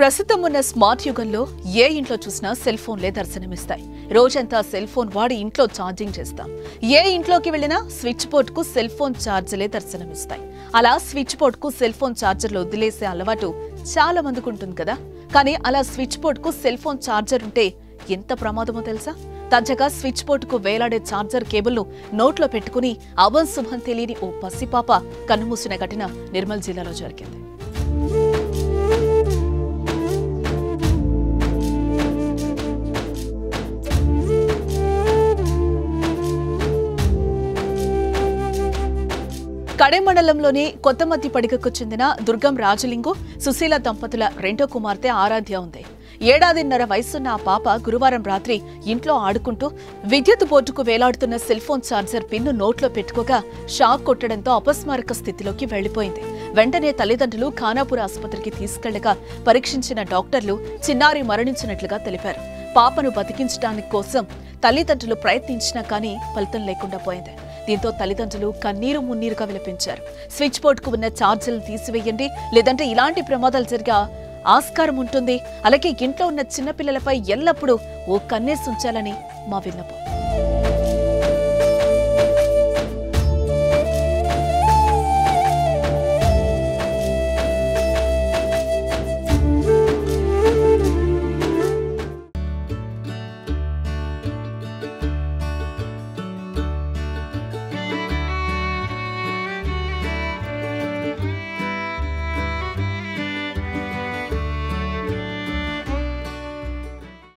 ప్రస్తుతం ఉన్న స్మార్ట్ యుగంలో ఏ ఇంట్లో చూసినా సెల్ ఫోన్లే దర్శనమిస్తాయి. రోజంతా సెల్ ఫోన్ వాడి ఇంట్లో ఛార్జింగ్ చేస్తాం. ఏ ఇంట్లోకి వెళ్ళినా స్విచ్ బోర్డ్ కు సెల్ ఫోన్ ఛార్జర్లే దర్శనమిస్తాయి. అలా స్విచ్ బోర్డ్ కు సెల్ ఫోన్ ఛార్జర్లు వదిలేసే అలవాటు చాలా మందికి ఉంటుంది కదా. కానీ అలా స్విచ్ బోర్డ్ కు సెల్ ఫోన్ ఛార్జర్ ఉంటే ఎంత ప్రమాదమో తెలుసా? తాజాగా స్విచ్ బోర్డ్ కు వేలాడే ఛార్జర్ కేబుల్ ను నోట్లో పెట్టుకుని అవం శుభం తెలియని ఓ పసిపాప కన్నుమూసిన ఘటన నిర్మల్ జిల్లాలో జరిగింది. కడే మండలంలోని కొత్తమద్ది పడిగకు చెందిన దుర్గం రాజలింగు సుశీల దంపతుల రెండో కుమార్తె ఆరాధ్య ఉంది. 7.5 వయసున్న ఆ పాప గురువారం రాత్రి ఇంట్లో ఆడుకుంటూ విద్యుత్ బోర్డుకు వేలాడుతున్న సెల్ ఫోన్ ఛార్జర్ పిన్ను నోట్లో పెట్టుకోగా షాక్ కొట్టడంతో అపస్మారక స్థితిలోకి వెళ్లిపోయింది. వెంటనే తల్లిదండ్రులు ఖానాపూర్ ఆసుపత్రికి తీసుకెళ్లగా పరీక్షించిన డాక్టర్లు చిన్నారి మరణించినట్లుగా తెలిపారు. పాపను బతికించడానికి కోసం తల్లిదండ్రులు ప్రయత్నించినా కానీ ఫలితం లేకుండా పోయింది. దీంతో తల్లిదండ్రులు కన్నీరు మున్నీరుగా విలపించారు. స్విచ్ బోర్డుకు ఉన్న ఛార్జర్లు తీసివేయండి, లేదంటే ఇలాంటి ప్రమాదాలు జరిగే ఆస్కారం ఉంటుంది. అలాగే ఇంట్లో ఉన్న చిన్నపిల్లలపై ఎల్లప్పుడూ ఓ కన్నేసి ఉంచాలని మా విన్నపం.